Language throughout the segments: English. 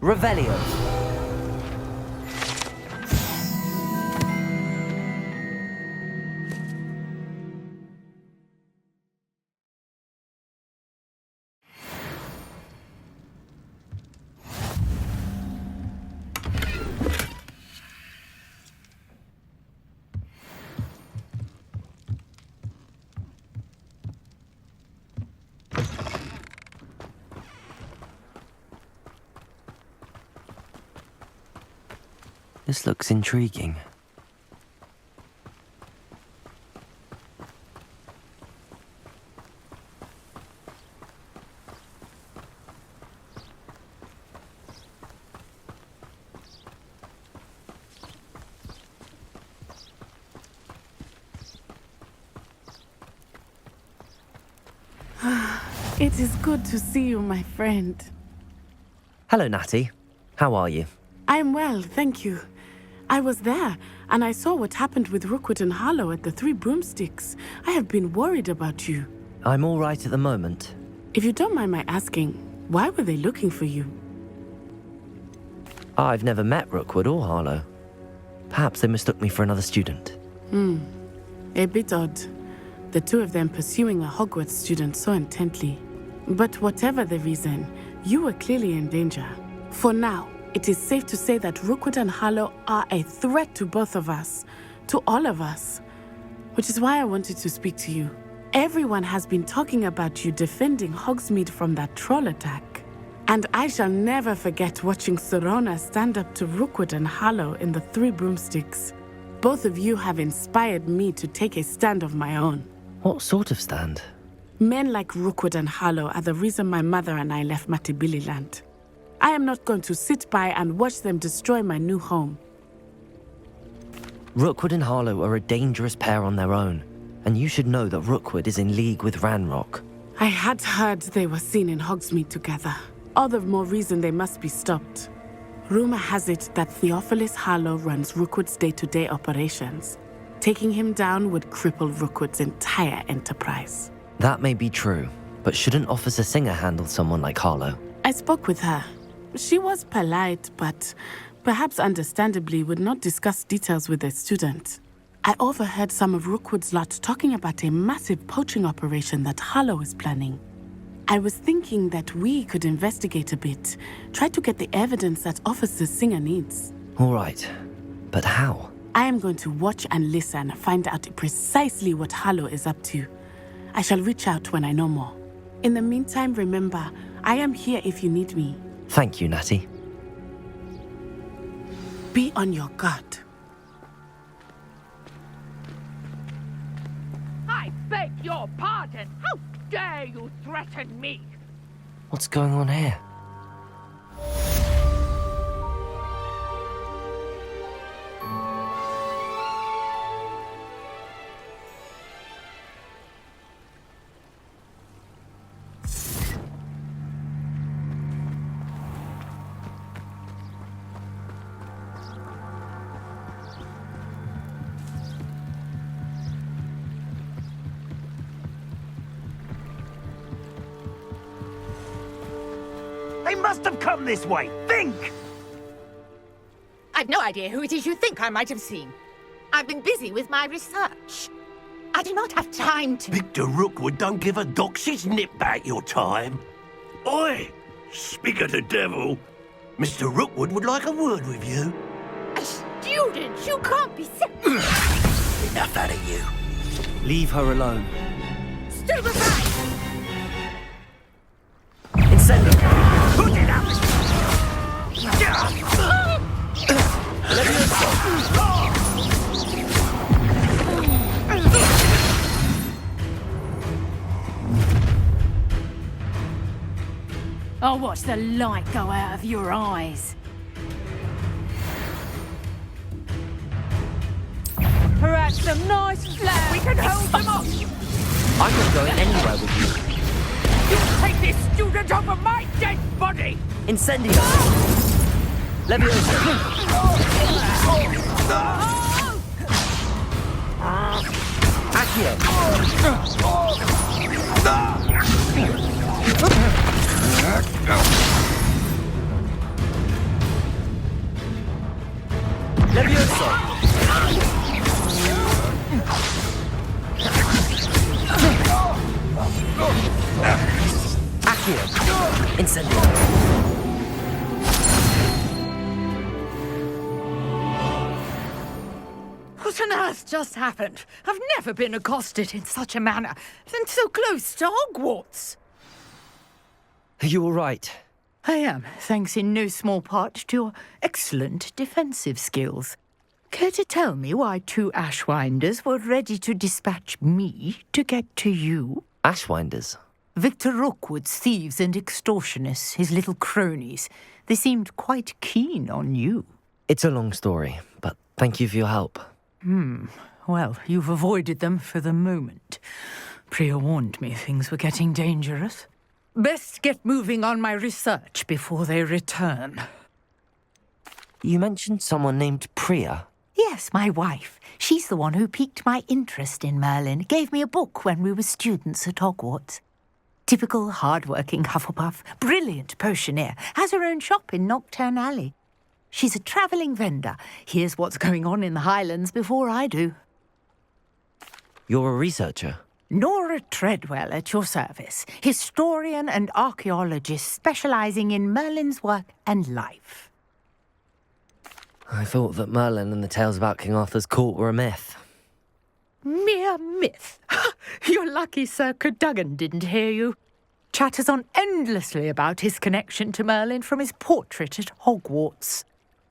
Revelio. This looks intriguing. It is good to see you, my friend. Hello, Natty. How are you? I'm well, thank you. I was there, and I saw what happened with Rookwood and Harlow at the Three Broomsticks. I have been worried about you. I'm all right at the moment. If you don't mind my asking, why were they looking for you? I've never met Rookwood or Harlow. Perhaps they mistook me for another student. A bit odd. The two of them pursuing a Hogwarts student so intently. But whatever the reason, you were clearly in danger. For now, it is safe to say that Rookwood and Harlow are a threat to both of us, to all of us. Which is why I wanted to speak to you. Everyone has been talking about you defending Hogsmeade from that troll attack. And I shall never forget watching Sorona stand up to Rookwood and Harlow in the Three Broomsticks. Both of you have inspired me to take a stand of my own. What sort of stand? Men like Rookwood and Harlow are the reason my mother and I left Matibili Land. I am not going to sit by and watch them destroy my new home. Rookwood and Harlow are a dangerous pair on their own, and you should know that Rookwood is in league with Ranrock. I had heard they were seen in Hogsmeade together. All the more reason they must be stopped. Rumor has it that Theophilus Harlow runs Rookwood's day-to-day operations. Taking him down would cripple Rookwood's entire enterprise. That may be true, but shouldn't Officer Singer handle someone like Harlow? I spoke with her. She was polite, but perhaps understandably would not discuss details with a student. I overheard some of Rookwood's lot talking about a massive poaching operation that Harlow is planning. I was thinking that we could investigate a bit, try to get the evidence that Officer Singer needs. All right, but how? I am going to watch and listen, find out precisely what Harlow is up to. I shall reach out when I know more. In the meantime, remember, I am here if you need me. Thank you, Natty. Be on your guard. I beg your pardon. How dare you threaten me? What's going on here? They must have come this way. Think! I've no idea who it is you think I might have seen. I've been busy with my research. I do not have time to... Victor Rookwood don't give a doxy's nip back your time. Oi! Speak of the devil. Mr. Rookwood would like a word with you. A student? You can't be so... Enough out of you. Leave her alone. Stupefy! Incendio! Put it out! I'll watch the light go out of your eyes. Perhaps some nice flowers. We can hold them off. I'm not going anywhere with you. You take this student over my dead body. Incendio! Leviosa! Accio! Levioso! Accio! Incendio! What on earth just happened? I've never been accosted in such a manner, and so close to Hogwarts. Are you all right? I am, thanks in no small part to your excellent defensive skills. Care to tell me why 2 Ashwinders were ready to dispatch me to get to you? Ashwinders? Victor Rookwood's thieves and extortionists, his little cronies. They seemed quite keen on you. It's a long story, but thank you for your help. Well, you've avoided them for the moment. Priya warned me things were getting dangerous. Best get moving on my research before they return. You mentioned someone named Priya. Yes, my wife. She's the one who piqued my interest in Merlin. Gave me a book when we were students at Hogwarts. Typical hard-working Hufflepuff, brilliant potioneer, has her own shop in Knockturn Alley. She's a travelling vendor. Hears what's going on in the Highlands before I do. You're a researcher? Nora Treadwell at your service, historian and archaeologist specialising in Merlin's work and life. I thought that Merlin and the tales about King Arthur's court were a myth. Mere myth. You're lucky Sir Cadogan didn't hear you. Chatters on endlessly about his connection to Merlin from his portrait at Hogwarts.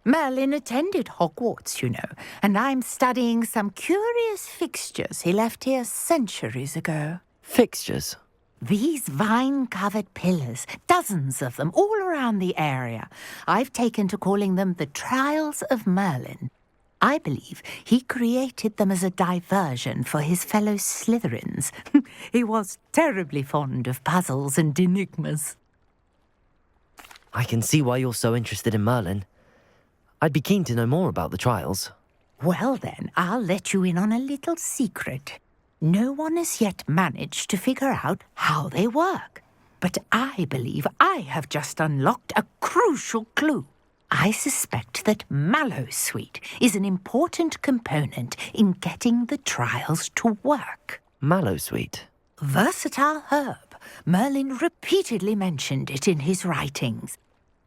Merlin attended Hogwarts, you know, and I'm studying some curious fixtures he left here centuries ago. Fixtures? These vine-covered pillars, dozens of them, all around the area. I've taken to calling them the Trials of Merlin. I believe he created them as a diversion for his fellow Slytherins. He was terribly fond of puzzles and enigmas. I can see why you're so interested in Merlin. I'd be keen to know more about the trials. Well then, I'll let you in on a little secret. No one has yet managed to figure out how they work. But I believe I have just unlocked a crucial clue. I suspect that Mallowsweet is an important component in getting the trials to work. Mallowsweet? Versatile herb. Merlin repeatedly mentioned it in his writings.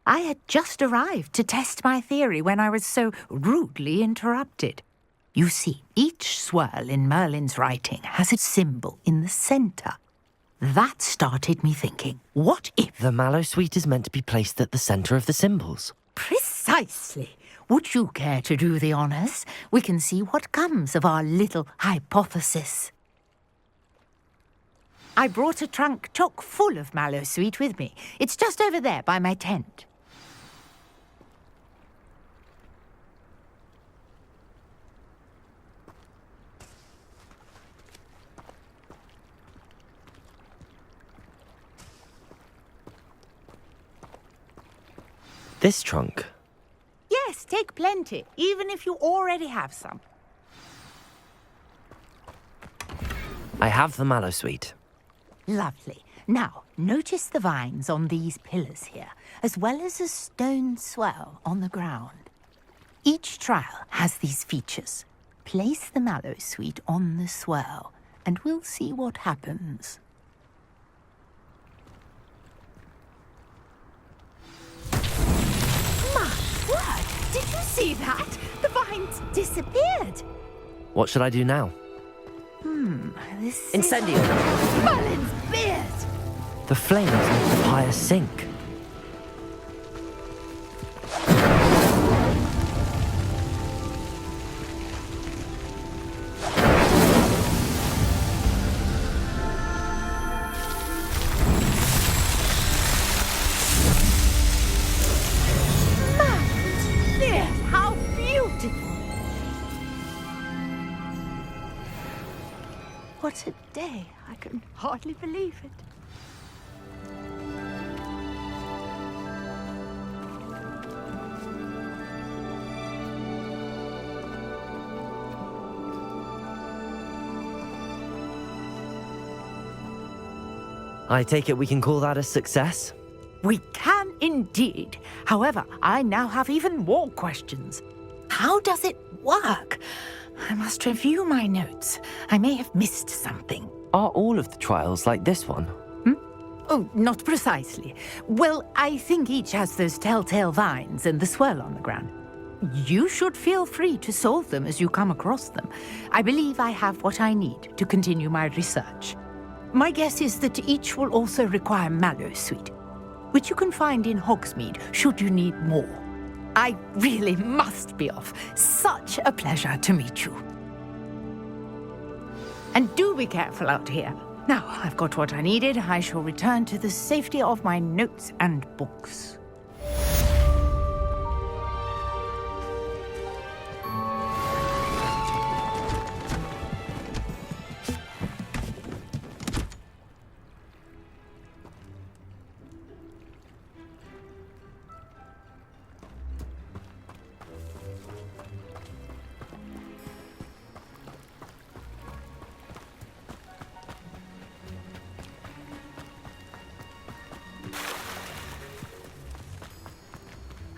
I had just arrived to test my theory when I was so rudely interrupted. You see, each swirl in Merlin's writing has a symbol in the centre. That started me thinking, what if... The Mallowsweet is meant to be placed at the centre of the symbols. Precisely. Would you care to do the honours? We can see what comes of our little hypothesis. I brought a trunk chock full of Mallowsweet with me. It's just over there by my tent. This trunk? Yes, take plenty, even if you already have some. I have the Mallowsweet. Lovely. Now, notice the vines on these pillars here, as well as a stone swell on the ground. Each trial has these features. Place the Mallowsweet on the swell, and we'll see what happens. What? Did you see that? The vines disappeared. What should I do now? This Incendio! is Merlin's beard. The flames make the pyre sink. How beautiful! What a day! I can hardly believe it. I take it we can call that a success? We can indeed. However, I now have even more questions. How does it work? I must review my notes. I may have missed something. Are all of the trials like this one? Oh, not precisely. Well, I think each has those telltale vines and the swirl on the ground. You should feel free to solve them as you come across them. I believe I have what I need to continue my research. My guess is that each will also require mallow sweet, which you can find in Hogsmeade should you need more. I really must be off. Such a pleasure to meet you. And do be careful out here. Now I've got what I needed. I shall return to the safety of my notes and books.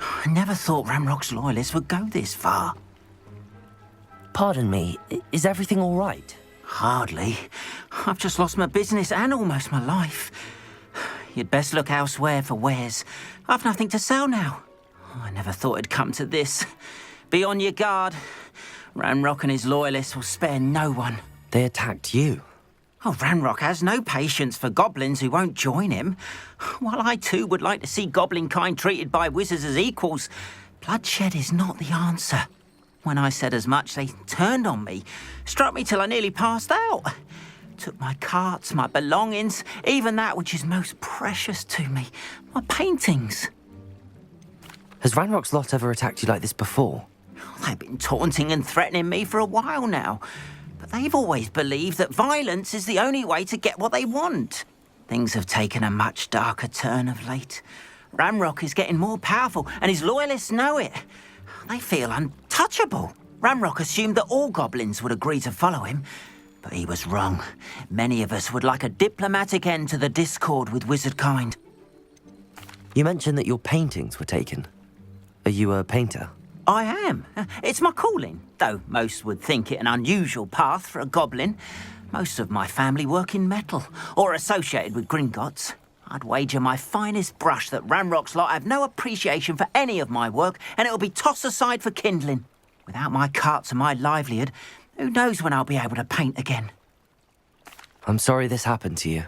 I never thought Ranrock's loyalists would go this far. Pardon me, is everything all right? Hardly. I've just lost my business and almost my life. You'd best look elsewhere for wares. I've nothing to sell now. I never thought it'd come to this. Be on your guard. Ranrock and his loyalists will spare no one. They attacked you. Oh, Ranrock has no patience for goblins who won't join him. While I too would like to see goblin kind treated by wizards as equals, bloodshed is not the answer. When I said as much, they turned on me, struck me till I nearly passed out. Took my carts, my belongings, even that which is most precious to me, my paintings. Has Ranrock's lot ever attacked you like this before? They've been taunting and threatening me for a while now. But they've always believed that violence is the only way to get what they want. Things have taken a much darker turn of late. Ranrock is getting more powerful, and his loyalists know it. They feel untouchable. Ranrock assumed that all goblins would agree to follow him, but he was wrong. Many of us would like a diplomatic end to the discord with wizard kind. You mentioned that your paintings were taken. Are you a painter? I am. It's my calling, though most would think it an unusual path for a goblin. Most of my family work in metal, or associated with Gringotts. I'd wager my finest brush that Ranrock's lot have no appreciation for any of my work, and it'll be tossed aside for kindling. Without my carts and my livelihood, who knows when I'll be able to paint again. I'm sorry this happened to you.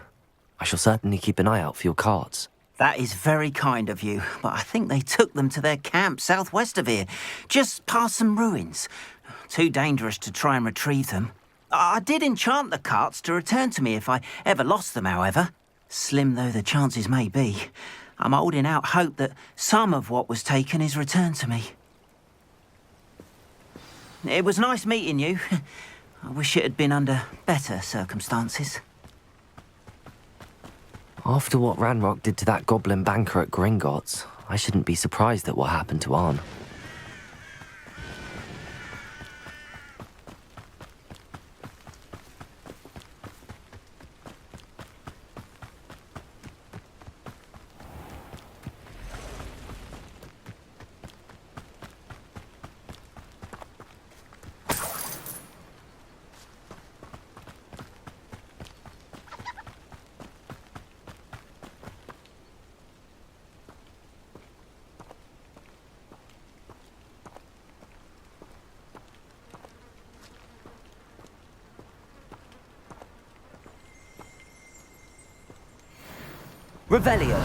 I shall certainly keep an eye out for your cards. That is very kind of you, but I think they took them to their camp southwest of here, just past some ruins. Too dangerous to try and retrieve them. I did enchant the carts to return to me if I ever lost them, however. Slim though the chances may be, I'm holding out hope that some of what was taken is returned to me. It was nice meeting you. I wish it had been under better circumstances. After what Ranrock did to that goblin banker at Gringotts, I shouldn't be surprised at what happened to Arn. Revelio.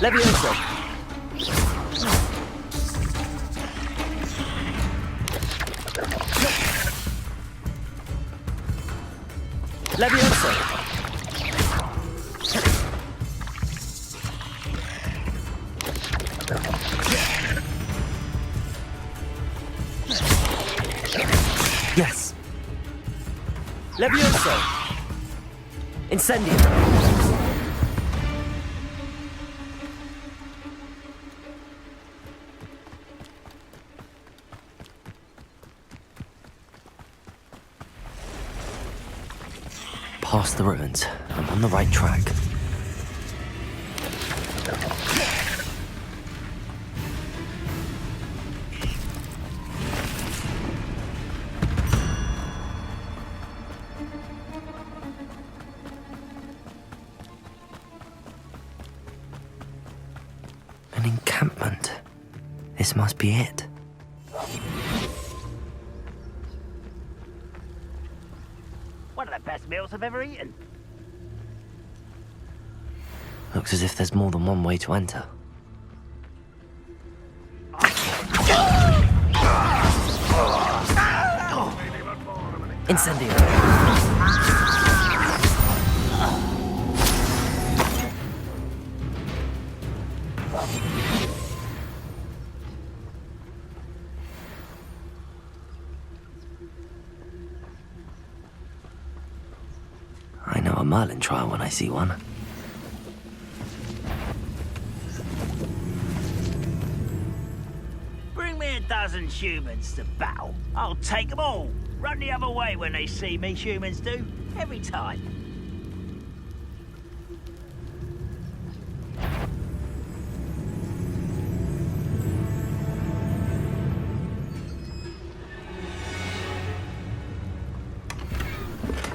Levioso. Levioso. Yes. Levioso. Incendio. Past the ruins. I'm on the right track. An encampment. This must be it. One of the best meals I've ever eaten. Looks as if there's more than one way to enter. Incendio. I know a Merlin trial when I see one. Bring me a dozen humans to battle. I'll take them all. Run the other way when they see me, humans do. Every time.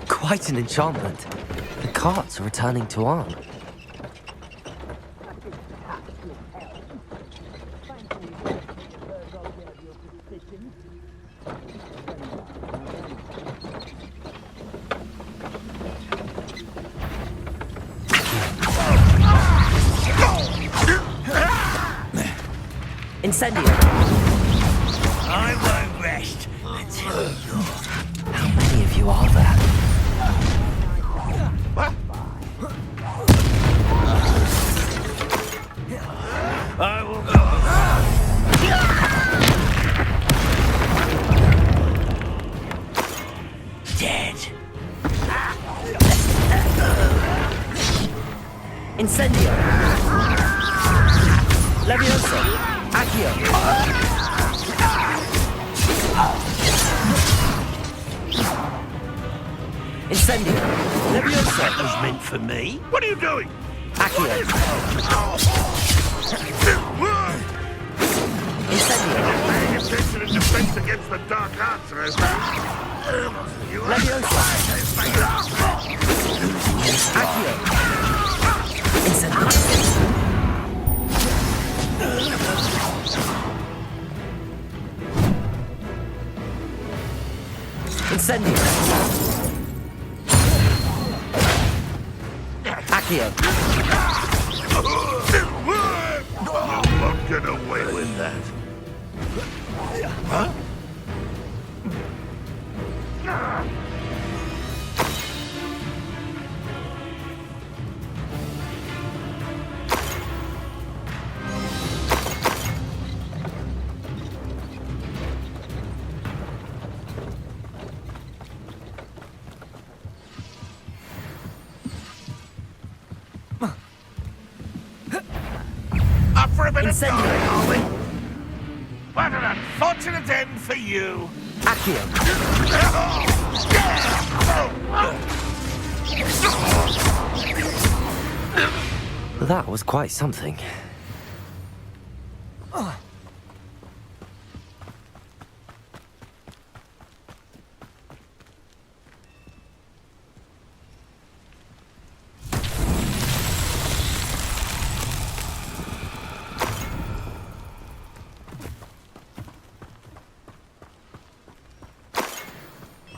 Quite an enchantment. The carts are returning to arm. Incendio. I won't rest until you're... How many of you are there? I will go. Dead. Incendio. Levioso. Accio. Incendio. Levioso. That was meant for me. What are you doing? Accio. Incendio. Paying attention in defense against the dark arts, Levioso. Accio. Incendio. Incendio. Accio. Won't get away with that. Huh? Up for a bit of Incendio. dying, are we? What an unfortunate end for you. Accio. That was quite something.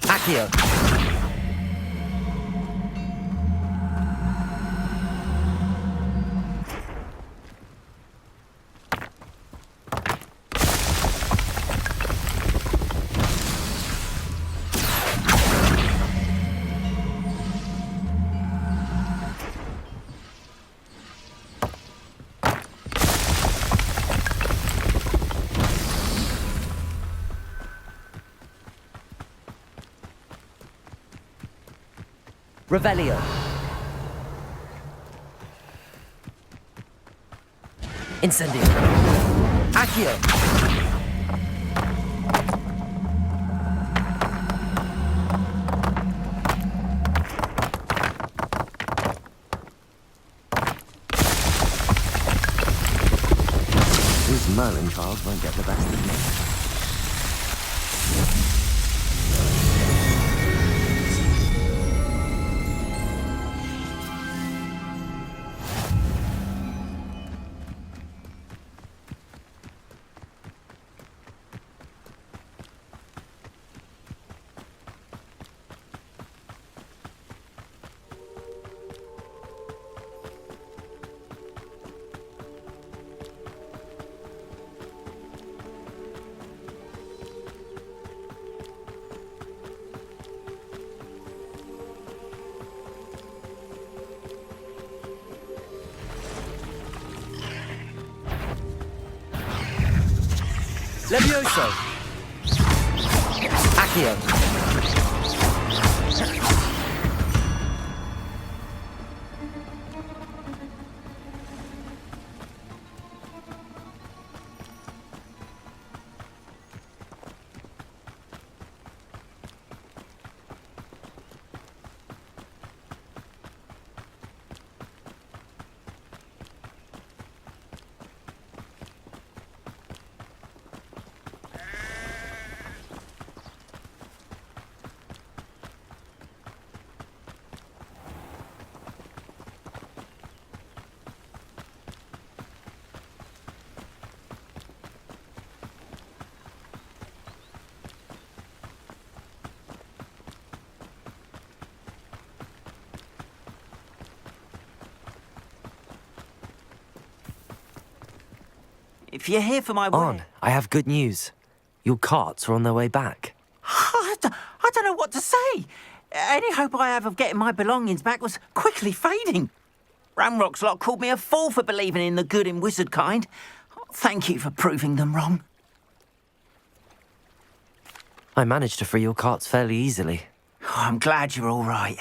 Accio. Revelio. Incendio. Accio. These Merlin Trials won't get the best of me. Levioso. Accio. If you're here for my On, I have good news. Your carts are on their way back. I don't know what to say. Any hope I have of getting my belongings back was quickly fading. Ramrock's lot called me a fool for believing in the good in wizard kind. Thank you for proving them wrong. I managed to free your carts fairly easily. Oh, I'm glad you're all right.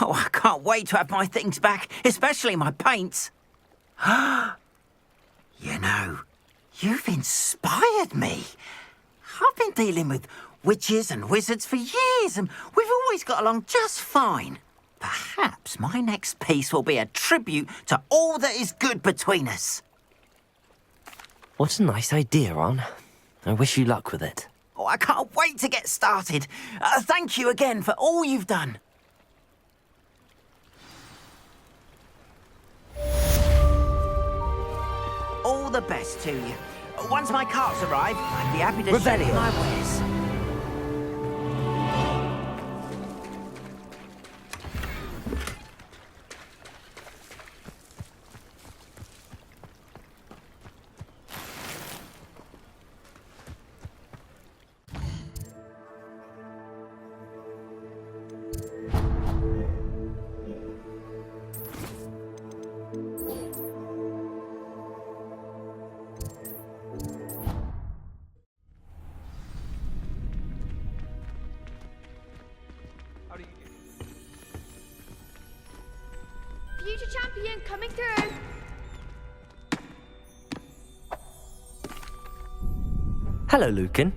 Oh, I can't wait to have my things back, especially my paints. You know, you've inspired me. I've been dealing with witches and wizards for years, and we've always got along just fine. Perhaps my next piece will be a tribute to all that is good between us. What a nice idea, Ron. I wish you luck with it. Oh, I can't wait to get started. Thank you again for all you've done. All the best to you. Once my carts arrive, I'd be happy to show you my wares. Future champion coming through. Hello, Lucan.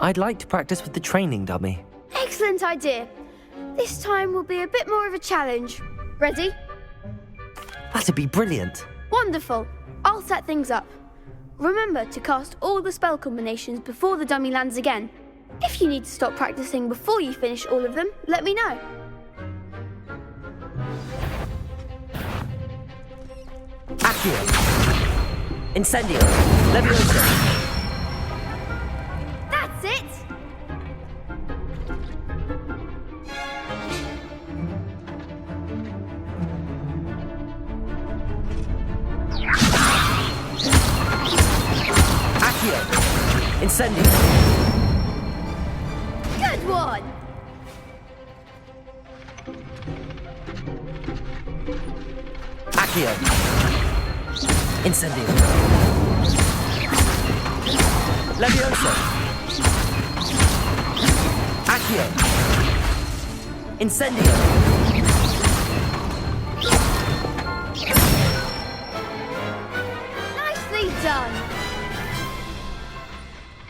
I'd like to practice with the training dummy. Excellent idea. This time will be a bit more of a challenge. Ready? That'd be brilliant. Wonderful. I'll set things up. Remember to cast all the spell combinations before the dummy lands again. If you need to stop practicing before you finish all of them, let me know. Accio. Incendio. Levioso. That's it! Accio. Incendio. Good one! Accio. Incendio. Levioso. Accio. Incendio. done.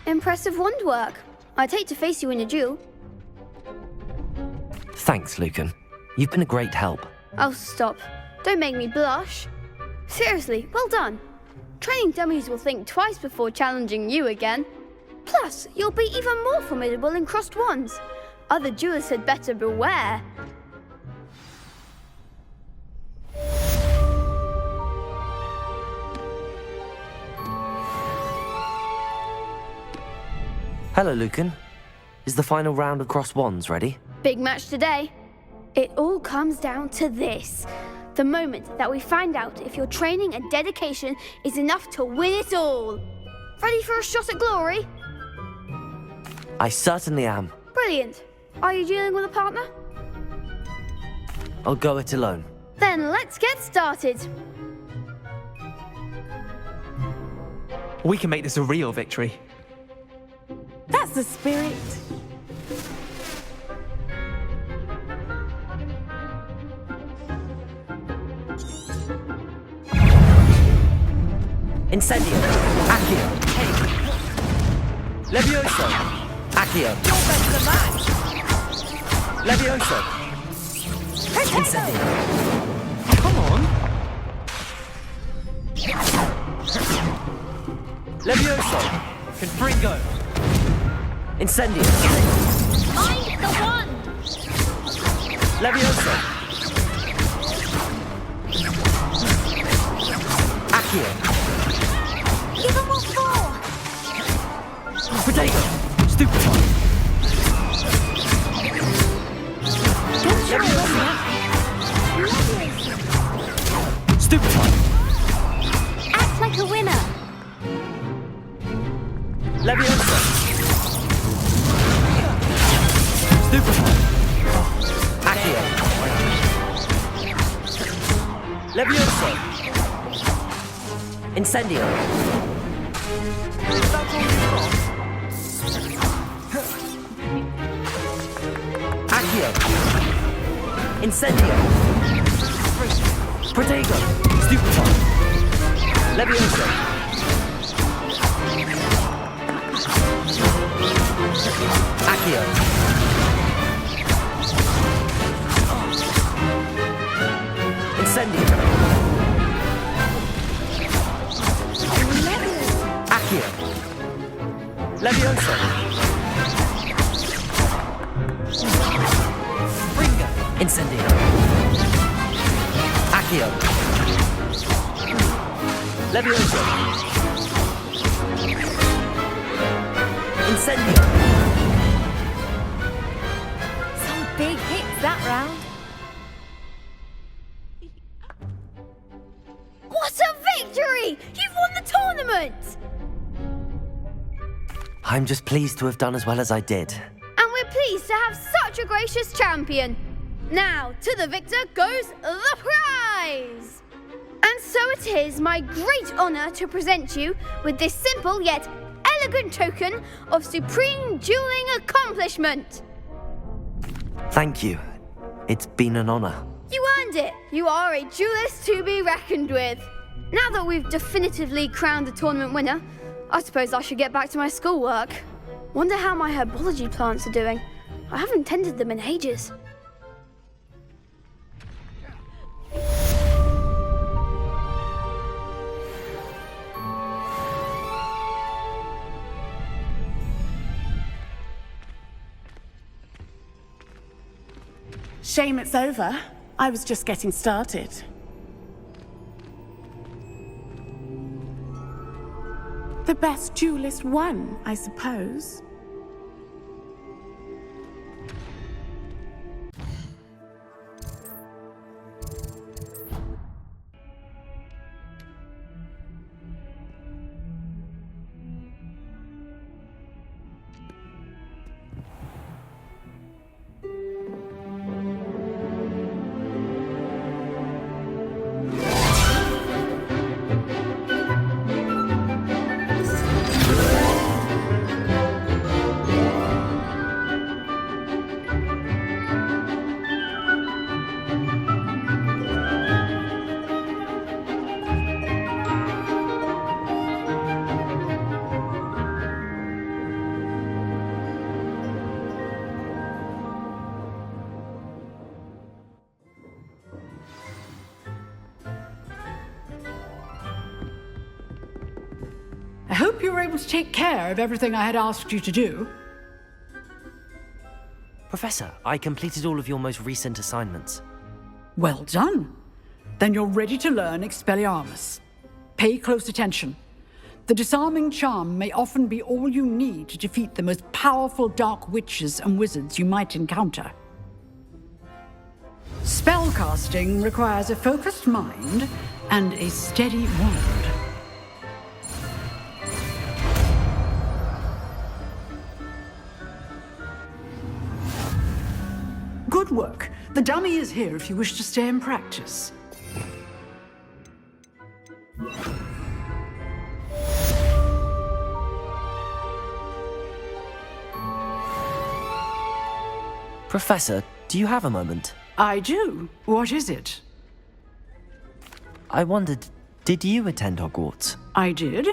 Impressive wand work. I'd hate to face you in a duel. Thanks, Lucan. You've been a great help. Oh, stop. Don't make me blush. Seriously, well done. Training dummies will think twice before challenging you again. Plus, you'll be even more formidable in crossed wands. Other duelists had better beware. Hello, Lucan. Is the final round of Crosswands ready? Big match today. It all comes down to this. The moment that we find out if your training and dedication is enough to win it all. Ready for a shot at glory? I certainly am. Brilliant. Are you dealing with a partner? I'll go it alone. Then let's get started. We can make this a real victory. That's the spirit. Incendio. Accio. Levioso. Accio. You're better than that. Levioso. Incendio. Come on. Levioso. Confringo. Incendio. I'm the one. Levioso. Accio. Give them what for. Potato. Stupefy. Stupefy. Act like a winner. Levioso. Stupefy. Accio. Levioso. Incendio. Accio. Incendio. Protego. Stupefy. Levioso. Accio. Incendio. Accio. Levioso. Ringo. Incendio. Accio. Levioso. Incendio. Some big hits that round. What a victory! You've won the tournament! I'm just pleased to have done as well as I did. And we're pleased to have such a gracious champion. Now, to the victor goes the prize! And so it is my great honour to present you with this simple yet elegant token of supreme dueling accomplishment. Thank you. It's been an honor. You earned it. You are a duelist to be reckoned with. Now that we've definitively crowned the tournament winner, I suppose I should get back to my schoolwork. Wonder how my herbology plants are doing. I haven't tended them in ages. Shame it's over. I was just getting started. The best duelist won, I suppose. hope you were able to take care of everything I had asked you to do. Professor, I completed all of your most recent assignments. Well done. Then you're ready to learn Expelliarmus. Pay close attention. The disarming charm may often be all you need to defeat the most powerful dark witches and wizards you might encounter. Spellcasting requires a focused mind and a steady wand. Good work. The dummy is here if you wish to stay and practice. Professor, do you have a moment? I do. What is it? I wondered, did you attend Hogwarts? I did.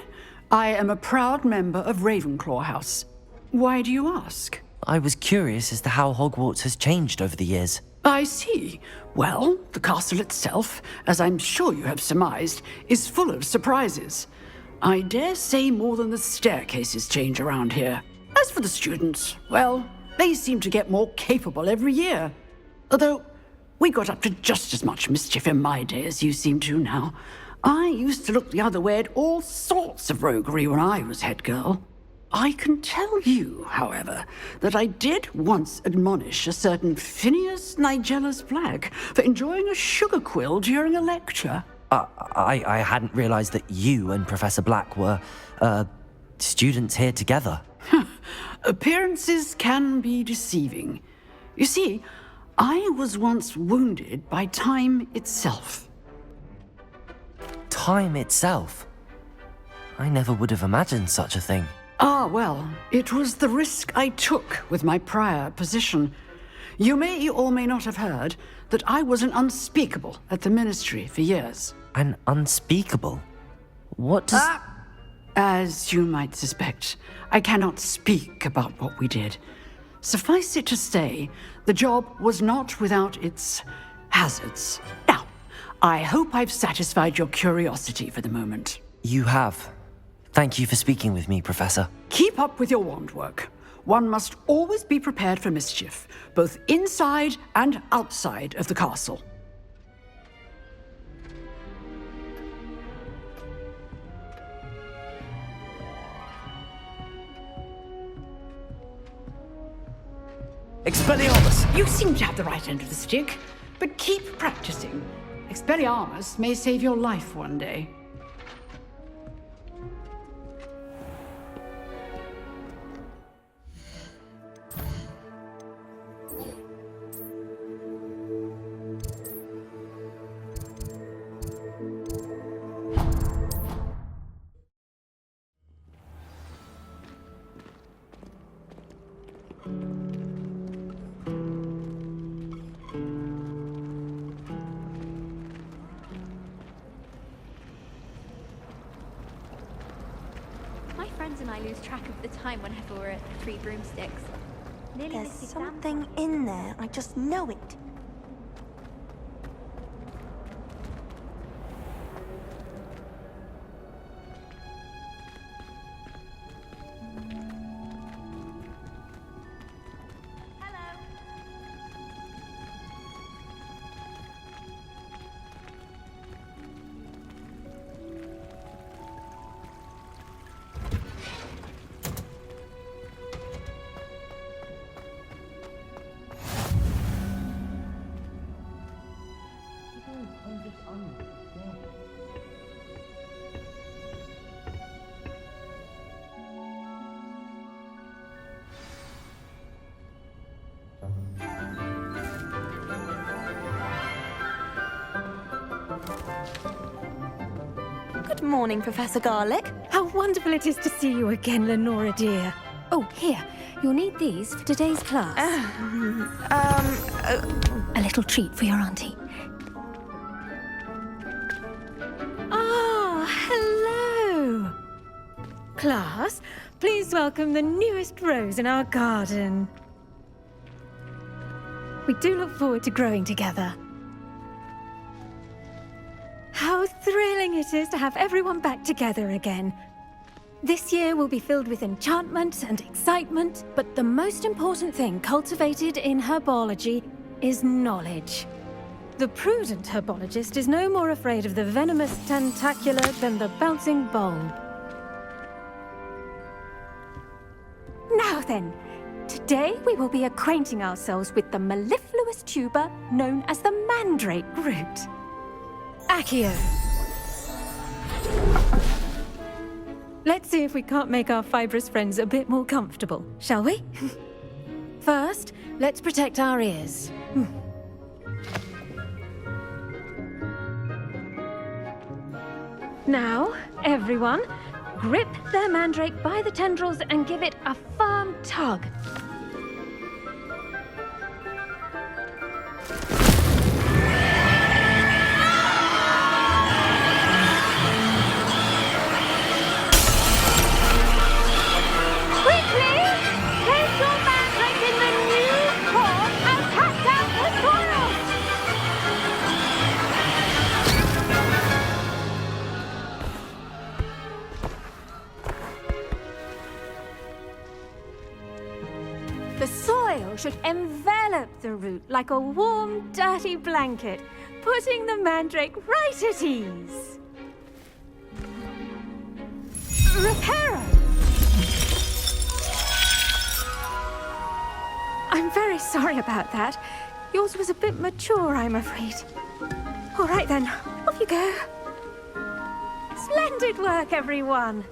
I am a proud member of Ravenclaw House. Why do you ask? I was curious as to how Hogwarts has changed over the years. I see. Well, the castle itself, as I'm sure you have surmised, is full of surprises. I dare say more than the staircases change around here. As for the students, well, they seem to get more capable every year. Although, we got up to just as much mischief in my day as you seem to now. I used to look the other way at all sorts of roguery when I was head girl. I can tell you, however, that I did once admonish a certain Phineas Nigellus Black for enjoying a sugar quill during a lecture. I hadn't realized that you and Professor Black were, students here together. Appearances can be deceiving. You see, I was once wounded by time itself. Time itself? I never would have imagined such a thing. Ah, well, it was the risk I took with my prior position. You may or may not have heard that I was an unspeakable at the Ministry for years. An unspeakable? What does... As you might suspect, I cannot speak about what we did. Suffice it to say, the job was not without its hazards. Now, I hope I've satisfied your curiosity for the moment. You have. Thank you for speaking with me, Professor. Keep up with your wand work. One must always be prepared for mischief, both inside and outside of the castle. Expelliarmus! You seem to have the right end of the stick, but keep practicing. Expelliarmus may save your life one day. My friends and I lose track of the time whenever we're at the Three Broomsticks. Nearly There's missed the exam. something in there. I just know it. Good morning, Professor Garlick. How wonderful it is to see you again, Lenora dear. Oh, here, you'll need these for today's class. A little treat for your auntie. Ah, hello. Class, please welcome the newest rose in our garden. We do look forward to growing together. How thrilling it is to have everyone back together again. This year will be filled with enchantment and excitement, but the most important thing cultivated in herbology is knowledge. The prudent herbologist is no more afraid of the venomous tentacular than the bouncing bulb. Now then, today we will be acquainting ourselves with the mellifluous tuber known as the mandrake root. Accio. Let's see if we can't make our fibrous friends a bit more comfortable, shall we? First, let's protect our ears. Now, everyone, grip their mandrake by the tendrils and give it a firm tug. The soil should envelop the root like a warm, dirty blanket, putting the mandrake right at ease. Reparo! I'm very sorry about that. Yours was a bit mature, I'm afraid. All right then, off you go. Splendid work, everyone.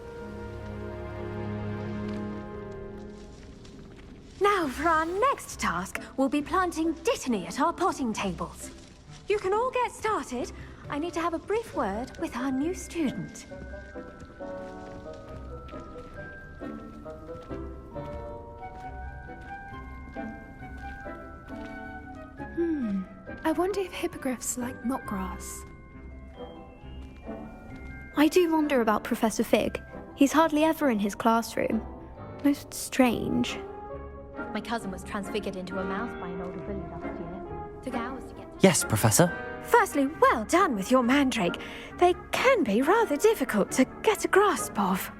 Now, for our next task, we'll be planting Dittany at our potting tables. You can all get started. I need to have a brief word with our new student. I wonder if hippogriffs like knotgrass. I do wonder about Professor Fig. He's hardly ever in his classroom. Most strange. My cousin was transfigured into a mouse by an older bully last year. Took hours to get to... Yes, Professor. Firstly, well done with your mandrake. They can be rather difficult to get a grasp of.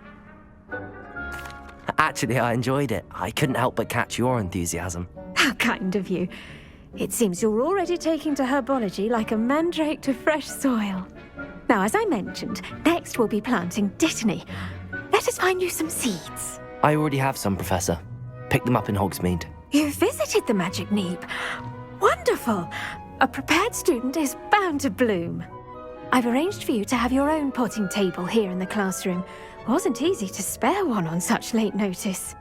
Actually, I enjoyed it. I couldn't help but catch your enthusiasm. How kind of you. It seems you're already taking to herbology like a mandrake to fresh soil. Now, as I mentioned, next we'll be planting Dittany. Let us find you some seeds. I already have some, Professor. Picked them up in Hogsmeade. You visited the Magic Neep. Wonderful. A prepared student is bound to bloom. I've arranged for you to have your own potting table here in the classroom. Wasn't easy to spare one on such late notice.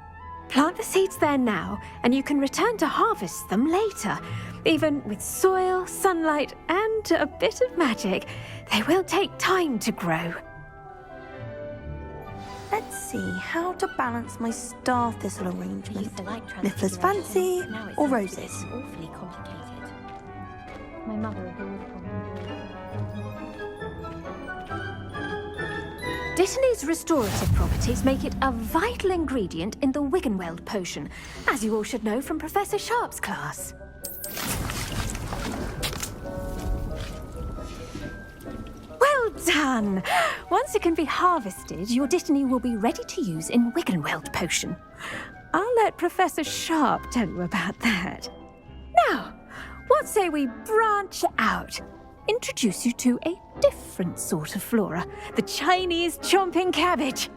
Plant the seeds there now, and you can return to harvest them later. Even with soil, sunlight, and a bit of magic, they will take time to grow. Let's see how to balance my star thistle arrangement. Niffler's fancy or roses? Awfully complicated. My mother agreed from Dittany's restorative properties make it a vital ingredient in the Wiggenweld potion, as you all should know from Professor Sharp's class. Well done! Once it can be harvested, your Dittany will be ready to use in Wiggenweld potion. I'll let Professor Sharp tell you about that. Now, what say we branch out? Introduce you to a different sort of flora, the Chinese chomping cabbage.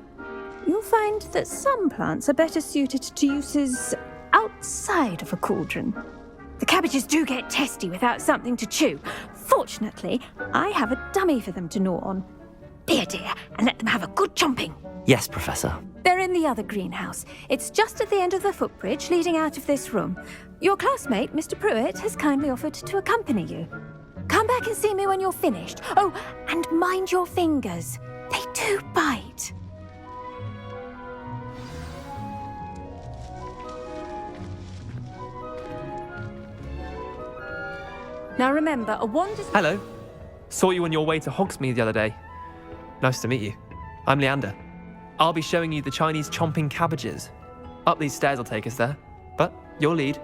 You'll find that some plants are better suited to uses outside of a cauldron. The cabbages do get testy without something to chew. Fortunately, I have a dummy for them to gnaw on. Be a dear and let them have a good chomping. Yes, Professor. They're in the other greenhouse. It's just at the end of the footbridge leading out of this room. Your classmate, Mr. Pruitt, has kindly offered to accompany you. Come back and see me when you're finished. Oh, and mind your fingers. They do bite. Now remember, a wand is... Hello. Saw you on your way to Hogsmeade the other day. Nice to meet you. I'm Leander. I'll be showing you the Chinese chomping cabbages. Up these stairs will take us there, but your lead.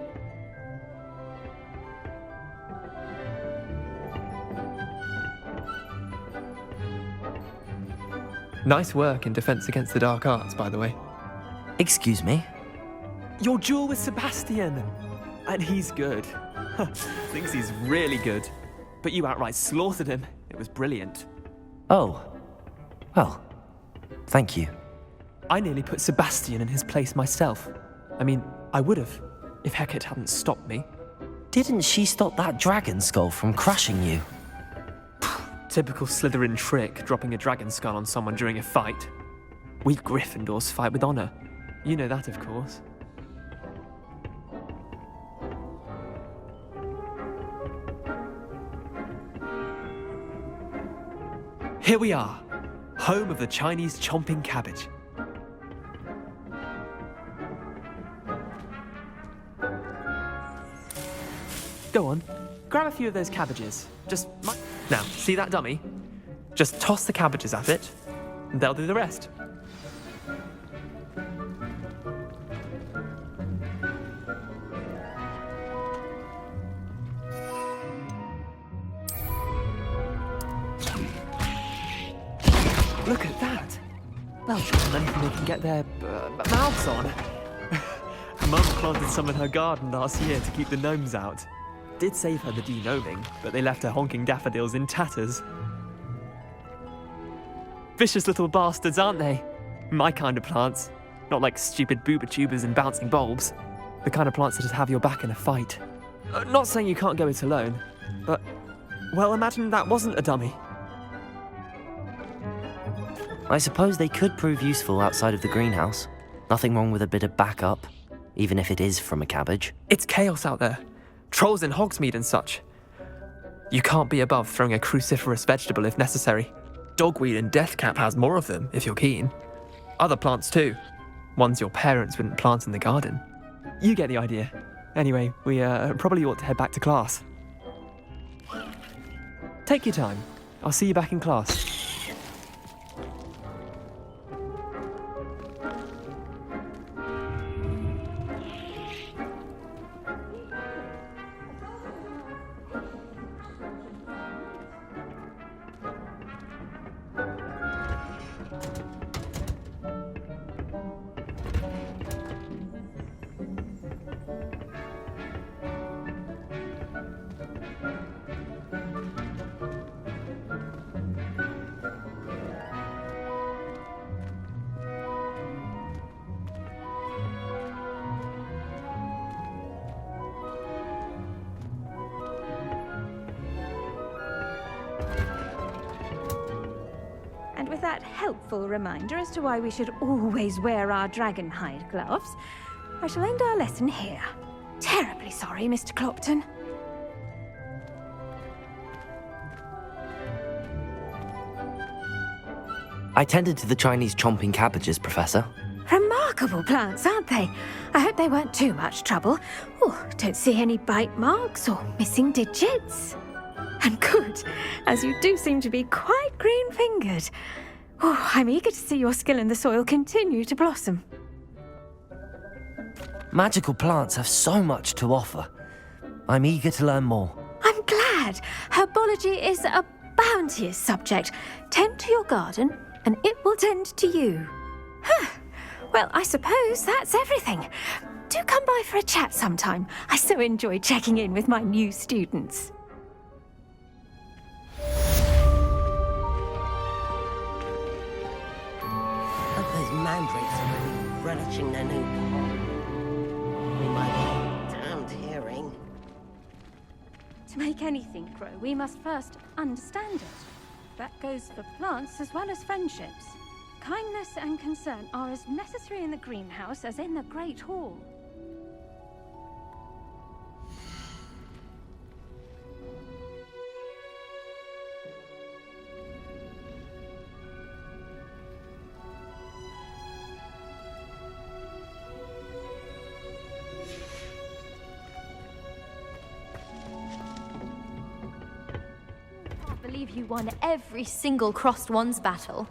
Nice work in Defense Against the Dark Arts, by the way. Excuse me? Your duel with Sebastian! And he's good. Thinks he's really good. But you outright slaughtered him. It was brilliant. Oh. Well, thank you. I nearly put Sebastian in his place myself. I mean, I would have, if Hecate hadn't stopped me. Didn't she stop that dragon skull from crushing you? Typical Slytherin trick, dropping a dragon skull on someone during a fight. We Gryffindors fight with honor. You know that, of course. Here we are, home of the Chinese chomping cabbage. Go on, grab a few of those cabbages. Now, see that dummy? Just toss the cabbages at it, and they'll do the rest. Look at that! They'll try on anything they can get their mouths on. Mum planted some in her garden last year to keep the gnomes out. Did save her the de-gnoming, but they left her honking daffodils in tatters. Vicious little bastards, aren't they? My kind of plants. Not like stupid booba tubers and bouncing bulbs. The kind of plants that'd have your back in a fight. Not saying you can't go it alone, but, well, imagine that wasn't a dummy. I suppose they could prove useful outside of the greenhouse. Nothing wrong with a bit of backup, even if it is from a cabbage. It's chaos out there. Trolls in Hogsmeade and such. You can't be above throwing a cruciferous vegetable if necessary. Dogweed and deathcap has more of them, if you're keen. Other plants too. Ones your parents wouldn't plant in the garden. You get the idea. Anyway, we probably ought to head back to class. Take your time. I'll see you back in class. And with that helpful reminder as to why we should always wear our dragon hide gloves, I shall end our lesson here. Terribly sorry, Mr. Clopton. I tended to the Chinese chomping cabbages, Professor. Remarkable plants, aren't they? I hope they weren't too much trouble. Oh, don't see any bite marks or missing digits. And good, as you do seem to be quite green-fingered. Oh, I'm eager to see your skill in the soil continue to blossom. Magical plants have so much to offer. I'm eager to learn more. I'm glad. Herbology is a bounteous subject. Tend to your garden, and it will tend to you. Huh. Well, I suppose that's everything. Do come by for a chat sometime. I so enjoy checking in with my new students. Those mandrakes are really relishing their new pot. We might be damned hearing. To make anything grow, we must first understand it. That goes for plants as well as friendships. Kindness and concern are as necessary in the greenhouse as in the Great Hall. I can't believe you won every single Crosswands battle.